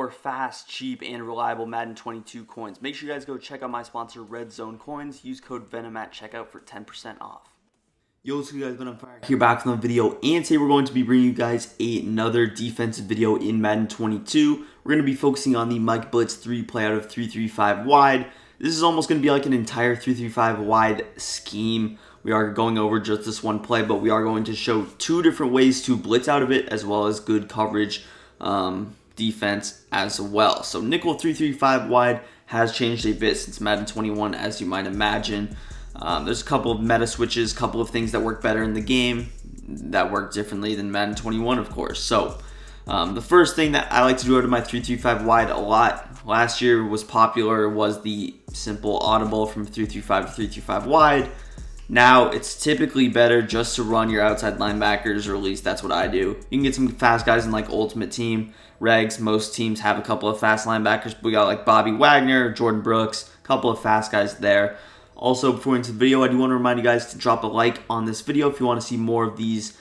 more fast, cheap, and reliable Madden 22 coins, make sure you guys go check out my sponsor, Red Zone Coins. Use code VENM at checkout for 10% off. Yo, what's up, guys? Been on fire here, back with another video, and today we're going to be bringing you guys another defensive video in Madden 22. We're going to be focusing on the Mike Blitz 3 play out of 3-3-5 wide. This is almost going to be like an entire 3-3-5 wide scheme. We are going over just this one play, but we are going to show two different ways to blitz out of it, as well as good coverage defense as well. So nickel 3-3-5 wide has changed a bit since Madden 21, as you might imagine. There's a couple of meta switches, a couple of things that work better in the game that work differently than Madden 21, of course. So the first thing that I like to do out of my 3-3-5 wide a lot last year was the simple audible from 3-3-5 to 3-3-5 wide. Now it's typically better just to run your outside linebackers, or at least that's what I do. You can get some fast guys in like Ultimate Team, Regs. Most teams have a couple of fast linebackers, but we got like Bobby Wagner, Jordan Brooks, a couple of fast guys there. Also, before we get into the video, I do want to remind you guys to drop a like on this video if you want to see more of these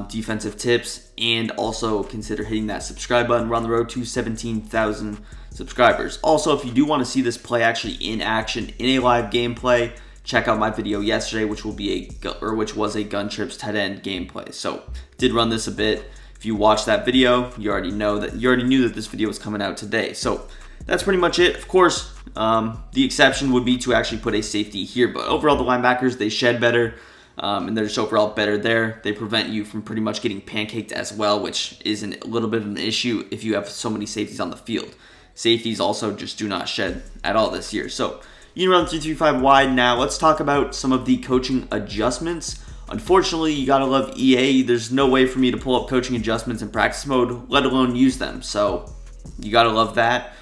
defensive tips, and also consider hitting that subscribe button. We're on the road to 17,000 subscribers. Also, if you do want to see this play actually in action in a live gameplay, check out my video yesterday, which was a gun trips tight end gameplay. So did run this a bit. If you watched that video, you already knew that this video was coming out today. So that's pretty much it. Of course, the exception would be to actually put a safety here, but overall the linebackers, they shed better, and they're just overall better there. They prevent you from pretty much getting pancaked as well, which is a little bit of an issue if you have so many safeties on the field. Safeties also just do not shed at all this year. So you can run 3-3-5 wide. Now let's talk about some of the coaching adjustments. Unfortunately, you gotta love EA. There's no way for me to pull up coaching adjustments in practice mode, let alone use them. So you gotta love that.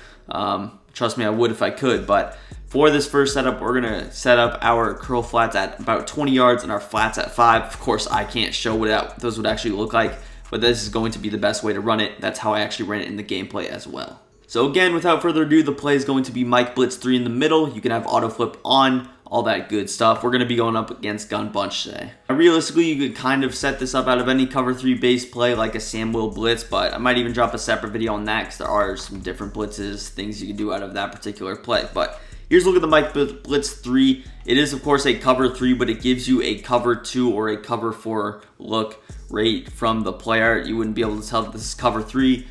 Trust me, I would if I could. But for this first setup, we're gonna set up our curl flats at about 20 yards and our flats at 5. Of course, I can't show what those would actually look like, but this is going to be the best way to run it. That's how I actually ran it in the gameplay as well. So again, without further ado, the play is going to be Mike Blitz 3 in the middle. You can have auto flip on, all that good stuff. We're going to be going up against Gun Bunch today. Realistically, you could kind of set this up out of any cover 3 base play like a Samuel Blitz, but I might even drop a separate video on that because there are some different blitzes, things you can do out of that particular play. But here's a look at the Mike Blitz 3. It is, of course, a cover 3, but it gives you a cover 2 or a cover 4 look right from the player. You wouldn't be able to tell that this is cover 3.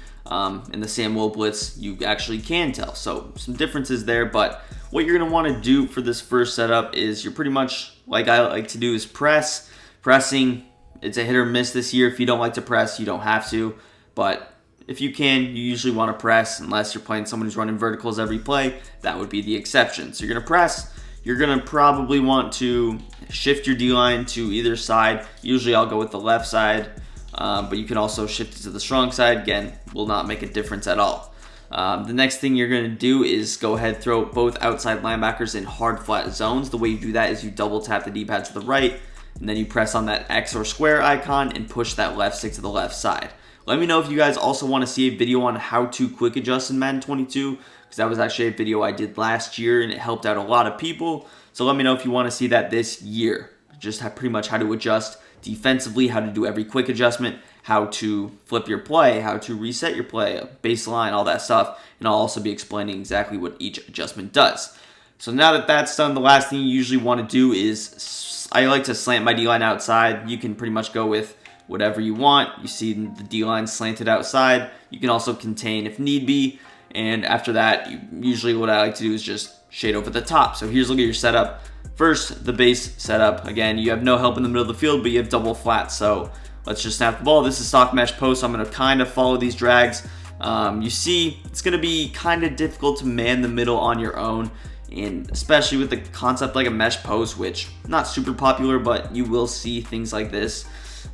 In the Samuel Blitz, you actually can tell. So some differences there, but what you're going to want to do for this first setup is you're pretty much, like I like to do, is press. Pressing, it's a hit or miss this year. If you don't like to press, you don't have to, but if you can, you usually want to press unless you're playing someone who's running verticals every play. That would be the exception. So you're going to press. You're going to probably want to shift your D-line to either side. Usually I'll go with the left side. But you can also shift it to the strong side. Again, will not make a difference at all. The next thing you're going to do is go ahead, throw both outside linebackers in hard flat zones. The way you do that is you double tap the D-pad to the right, and then you press on that X or square icon and push that left stick to the left side. Let me know if you guys also want to see a video on how to quick adjust in Madden 22, because that was actually a video I did last year and it helped out a lot of people. So let me know if you want to see that this year. Just pretty much how to adjust defensively, how to do every quick adjustment, how to flip your play, how to reset your play, baseline, all that stuff. And I'll also be explaining exactly what each adjustment does. So now that that's done, the last thing you usually want to do is, I like to slant my D-line outside. You can pretty much go with whatever you want. You see the D-line slanted outside. You can also contain if need be. And after that, usually what I like to do is just shade over the top. So here's a look at your setup. First, the base setup. Again, you have no help in the middle of the field, but you have double flat. So let's just snap the ball. This is stock mesh post. I'm going to kind of follow these drags. You see, it's going to be kind of difficult to man the middle on your own, and especially with the concept like a mesh post, which not super popular, but you will see things like this.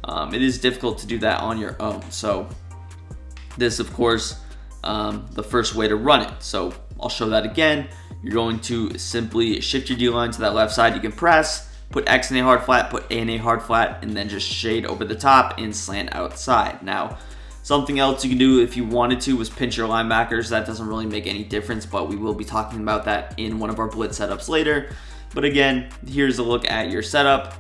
It is difficult to do that on your own. So this, of course, the first way to run it. So I'll show that again. You're going to simply shift your D-line to that left side. You can press, put X in a hard flat, put A in a hard flat, and then just shade over the top and slant outside. Now, something else you can do if you wanted to was pinch your linebackers. That doesn't really make any difference, but we will be talking about that in one of our blitz setups later. But again, here's a look at your setup.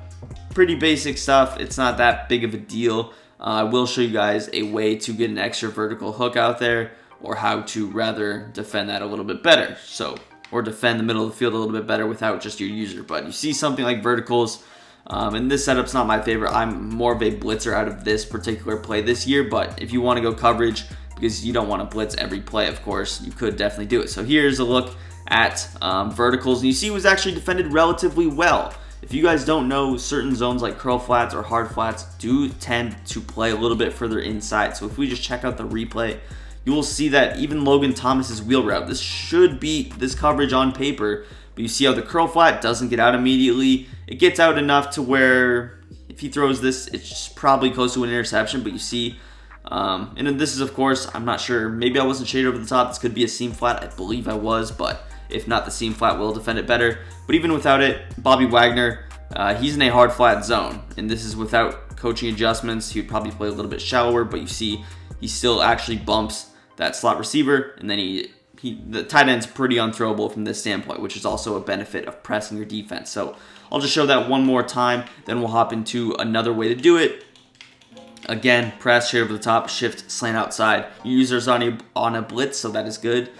Pretty basic stuff. It's not that big of a deal. I will show you guys a way to get an extra vertical hook out there, or how to rather defend that a little bit better. So, or defend the middle of the field a little bit better without just your user. But you see something like verticals, and this setup's not my favorite. I'm more of a blitzer out of this particular play this year, but if you want to go coverage, because you don't want to blitz every play, of course, you could definitely do it. So here's a look at verticals, and you see it was actually defended relatively well. If you guys don't know, certain zones like curl flats or hard flats do tend to play a little bit further inside. So if we just check out the replay, you will see that even Logan Thomas's wheel route, this should beat this coverage on paper, but you see how the curl flat doesn't get out immediately. It gets out enough to where if he throws this, it's just probably close to an interception, but you see, and this is, of course, I'm not sure, maybe I wasn't shaded over the top. This could be a seam flat. I believe I was, but if not, the seam flat will defend it better. But even without it, Bobby Wagner, he's in a hard flat zone, and this is without coaching adjustments. He would probably play a little bit shallower, but you see he still actually bumps that slot receiver, and then the tight end's pretty unthrowable from this standpoint, which is also a benefit of pressing your defense. So I'll just show that one more time, then we'll hop into another way to do it. Again, press, shade over the top, shift, slant outside. Your user's on a blitz, so that is good.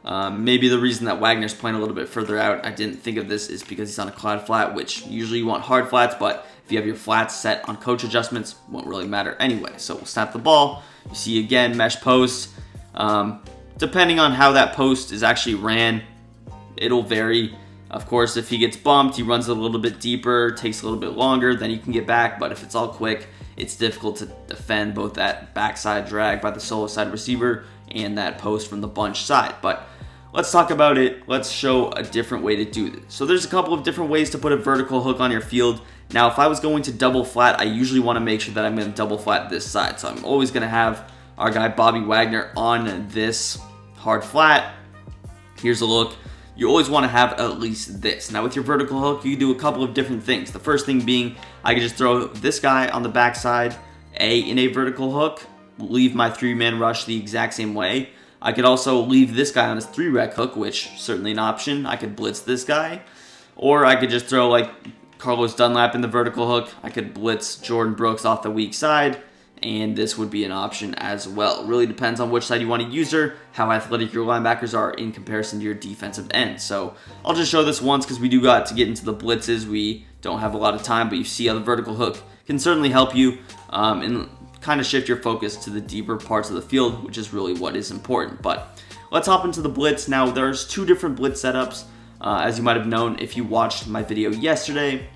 Maybe the reason that Wagner's playing a little bit further out, I didn't think of this, is because he's on a cloud flat, which usually you want hard flats, but if you have your flats set on coach adjustments, won't really matter anyway. So we'll snap the ball. You see again, mesh post. Depending on how that post is actually ran, it'll vary. Of course, if he gets bumped, he runs a little bit deeper, takes a little bit longer, then you can get back. But if it's all quick, it's difficult to defend both that backside drag by the solo side receiver and that post from the bunch side. But let's talk about it. Let's show a different way to do this. So there's a couple of different ways to put a vertical hook on your field. Now, if I was going to double flat, I usually want to make sure that I'm going to double flat this side. So I'm always going to have our guy Bobby Wagner on this hard flat. Here's a look. You always want to have at least this. Now with your vertical hook, you can do a couple of different things. The first thing being, I can just throw this guy on the backside, in a vertical hook, leave my 3-man rush the exact same way. I could also leave this guy on his 3-rec hook, which certainly an option. I could blitz this guy, or I could just throw like Carlos Dunlap in the vertical hook. I could blitz Jordan Brooks off the weak side, and this would be an option as well. It really depends on which side you want to use her, how athletic your linebackers are in comparison to your defensive end. So I'll just show this once because we do got to get into the blitzes. We don't have a lot of time, but you see how the vertical hook can certainly help you and kind of shift your focus to the deeper parts of the field, which is really what is important. But let's hop into the blitz. Now there's 2 different blitz setups, as you might have known if you watched my video yesterday.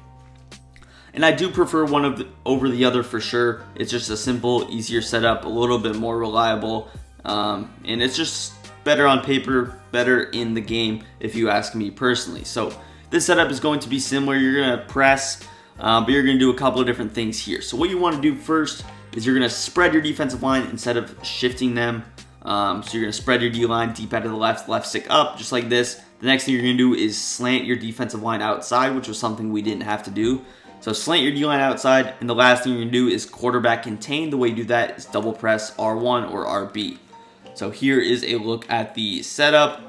And I do prefer one over the other for sure. It's just a simple, easier setup, a little bit more reliable, and it's just better on paper, better in the game if you ask me personally. So this setup is going to be similar. You're going to press, but you're going to do a couple of different things here. So what you want to do first is you're going to spread your defensive line instead of shifting them. So you're going to spread your D-line deep out of the left stick up, just like this. The next thing you're going to do is slant your defensive line outside, which was something we didn't have to do. So slant your D-line outside, and the last thing you're going to do is quarterback contain. The way you do that is double press R1 or RB. So here is a look at the setup.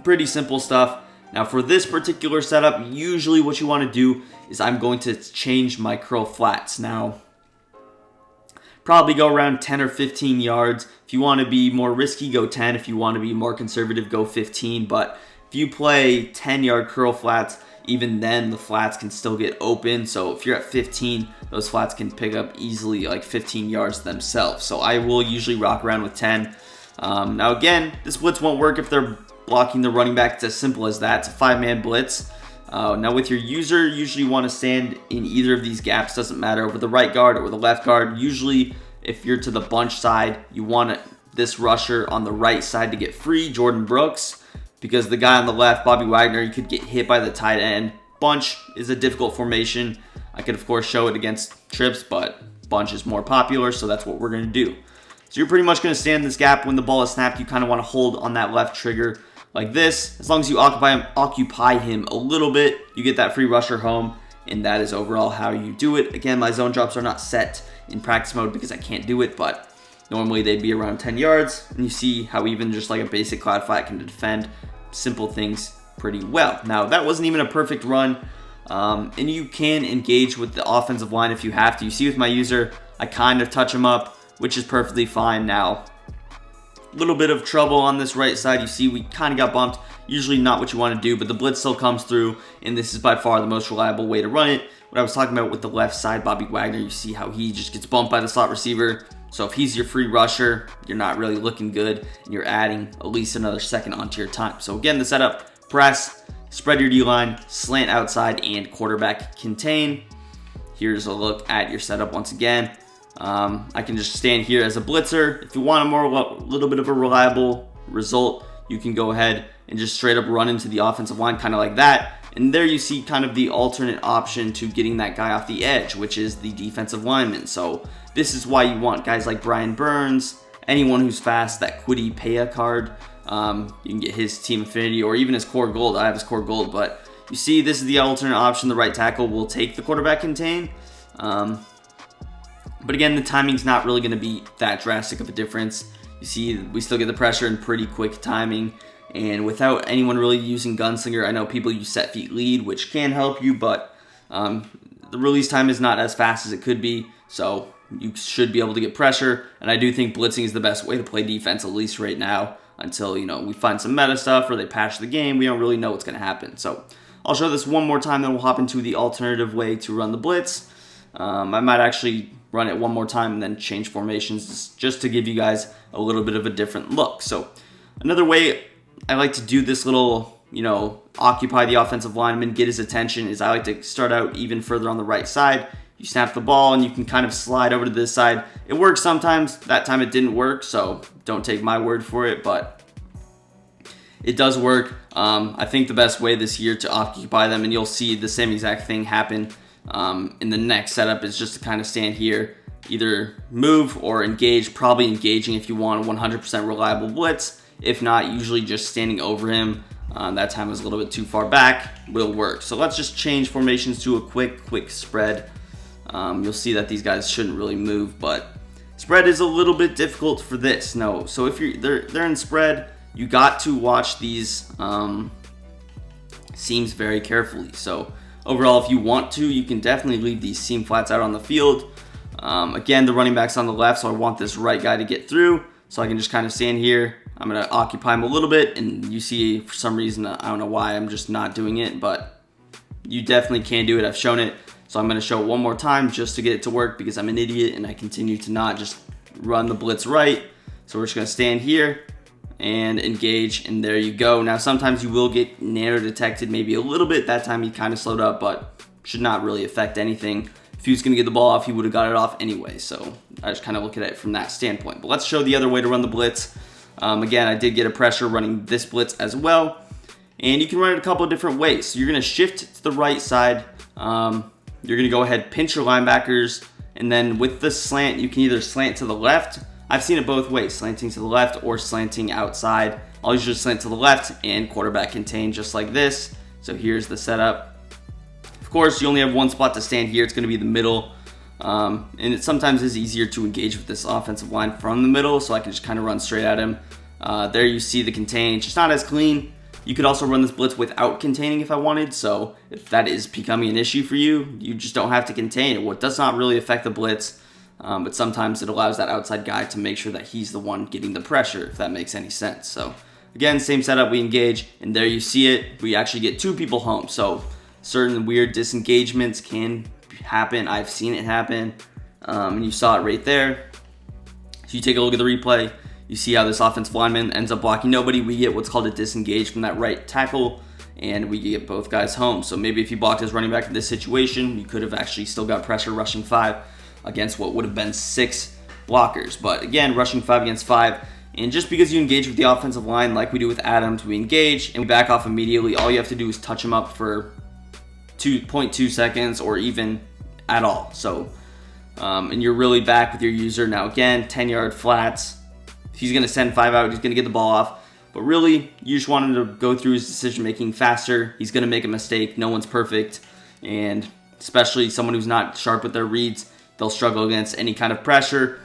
Pretty simple stuff. Now for this particular setup, usually what you want to do is I'm going to change my curl flats. Now, probably go around 10 or 15 yards. If you want to be more risky, go 10. If you want to be more conservative, go 15. But if you play 10-yard curl flats, even then the flats can still get open. So if you're at 15, those flats can pick up easily like 15 yards themselves. So I will usually rock around with 10. Now again, this blitz won't work if they're blocking the running back. It's as simple as that. It's a 5-man blitz. Now with your user, usually you want to stand in either of these gaps. Doesn't matter, over the right guard or the left guard. Usually if you're to the bunch side, you want this rusher on the right side to get free, Jordan Brooks. Because the guy on the left, Bobby Wagner, you could get hit by the tight end. Bunch is a difficult formation. I could, of course, show it against trips, but bunch is more popular, so that's what we're going to do. So you're pretty much going to stand in this gap. When the ball is snapped, you kind of want to hold on that left trigger like this. As long as you occupy him a little bit, you get that free rusher home, and that is overall how you do it. Again, my zone drops are not set in practice mode because I can't do it, but normally they'd be around 10 yards, and you see how even just like a basic cloud flat can defend simple things pretty well. Now, that wasn't even a perfect run, and you can engage with the offensive line if you have to. You see with my user, I kind of touch him up, which is perfectly fine. Now, little bit of trouble on this right side. You see we kind of got bumped. Usually not what you want to do, but the blitz still comes through, and this is by far the most reliable way to run it. What I was talking about with the left side, Bobby Wagner, you see how he just gets bumped by the slot receiver. So if he's your free rusher, you're not really looking good, and you're adding at least another second onto your time. So again, the setup, press, spread your D-line, slant outside, and quarterback contain. Here's a look at your setup once again. I can just stand here as a blitzer. If you want a little bit of a reliable result, you can go ahead and just straight up run into the offensive line, kind of like that. And there you see kind of the alternate option to getting that guy off the edge, which is the defensive lineman. So this is why you want guys like Brian Burns, anyone who's fast, that Kwity Paye card. You can get his team affinity or even his core gold. I have his core gold, but you see this is the alternate option. The right tackle will take the quarterback contain. But again, the timing's not really going to be that drastic of a difference. You see, we still get the pressure in pretty quick timing. And without anyone really using gunslinger, I know people use set feet lead, which can help you, but the release time is not as fast as it could be. So you should be able to get pressure. And I do think blitzing is the best way to play defense, at least right now, until, you know, we find some meta stuff or they patch the game. We don't really know what's going to happen. So I'll show this one more time, then we'll hop into the alternative way to run the blitz. I might actually run it one more time and then change formations just to give you guys a little bit of a different look. So another way I like to do this little, you know, occupy the offensive lineman, get his attention, is I like to start out even further on the right side. You snap the ball and you can kind of slide over to this side. It works sometimes. That time it didn't work, so don't take my word for it, but it does work. I think the best way this year to occupy them, and you'll see the same exact thing happen in the next setup, is just to kind of stand here, either move or engage, probably engaging if you want a 100% reliable blitz. If not, usually just standing over him. That time was a little bit too far back, will work. So let's just change formations to a quick spread. You'll see that these guys shouldn't really move, but spread is a little bit difficult for this. No, so if they're in spread, you got to watch these seams very carefully. So overall, if you want to, you can definitely leave these seam flats out on the field. Again, the running back's on the left, so I want this right guy to get through. So I can just kind of stand here. I'm going to occupy him a little bit, and you see for some reason, I don't know why, I'm just not doing it, but you definitely can do it. I've shown it. So I'm going to show it one more time just to get it to work because I'm an idiot and I continue to not just run the blitz right. So we're just going to stand here and engage, and there you go. Now sometimes you will get narrow detected maybe a little bit. That time he kind of slowed up, but should not really affect anything. If he was going to get the ball off, he would have got it off anyway. So I just kind of look at it from that standpoint. But let's show the other way to run the blitz. Again, I did get a pressure running this blitz as well. And you can run it a couple of different ways. So you're going to shift to the right side. You're going to go ahead, pinch your linebackers. And then with the slant, you can either slant to the left. I've seen it both ways, slanting to the left or slanting outside. I'll usually slant to the left and quarterback contain just like this. So here's the setup. Of course, you only have one spot to stand here. It's going to be the middle. And it sometimes is easier to engage with this offensive line from the middle, so I can just kind of run straight at him. There you see the contain. It's just not as clean. You could also run this blitz without containing if I wanted, so if that is becoming an issue for you, you just don't have to contain it. Well, it does not really affect the blitz, but sometimes it allows that outside guy to make sure that he's the one getting the pressure, if that makes any sense. So again, same setup, we engage, and there you see it. We actually get two people home, so certain weird disengagements can happen. I've seen it happen, and you saw it right there. So you take a look at the replay. You see how this offensive lineman ends up blocking nobody. We get what's called a disengage from that right tackle, and we get both guys home. So maybe if you blocked his running back in this situation, you could have actually still got pressure rushing 5 against what would have been 6 blockers. But again, rushing 5 against 5. And just because you engage with the offensive line like we do with Adams, we engage and we back off immediately. All you have to do is touch him up for 2.2 seconds or even at all. So, and you're really back with your user. Now again, 10-yard flats. If he's going to send 5 out, he's going to get the ball off. But really, you just want him to go through his decision-making faster. He's going to make a mistake. No one's perfect. And especially someone who's not sharp with their reads, they'll struggle against any kind of pressure.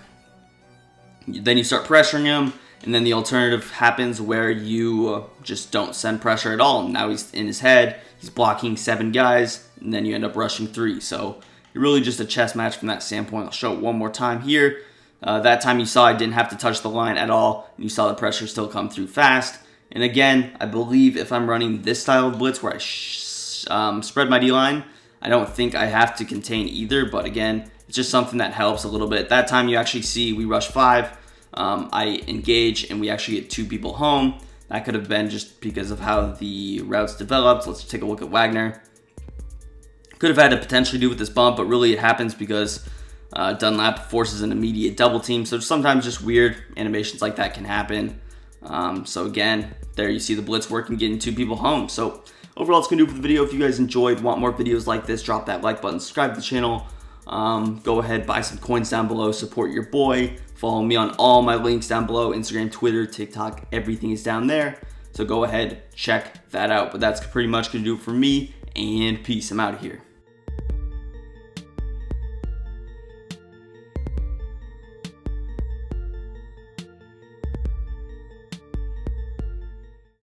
Then you start pressuring him, and then the alternative happens where you just don't send pressure at all. Now he's in his head. He's blocking 7 guys, and then you end up rushing 3. So you're really just a chess match from that standpoint. I'll show it one more time here. That time you saw I didn't have to touch the line at all, and you saw the pressure still come through fast. And again, I believe if I'm running this style of blitz where I spread my D-line, I don't think I have to contain either, but again, it's just something that helps a little bit. That time you actually see we rush 5, I engage, and we actually get 2 people home. That could have been just because of how the routes developed. Let's take a look at Wagner. Could have had to potentially do with this bump, but really it happens because Dunlap forces an immediate double team. So sometimes just weird animations like that can happen. So again, there you see the blitz working, getting 2 people home. So overall, it's gonna do for the video. If you guys enjoyed, want more videos like this, drop that like button, subscribe to the channel. Go ahead, buy some coins down below, support your boy. Follow me on all my links down below, Instagram, Twitter, TikTok, everything is down there. So go ahead, check that out. But that's pretty much gonna do it for me, and peace. I'm out of here.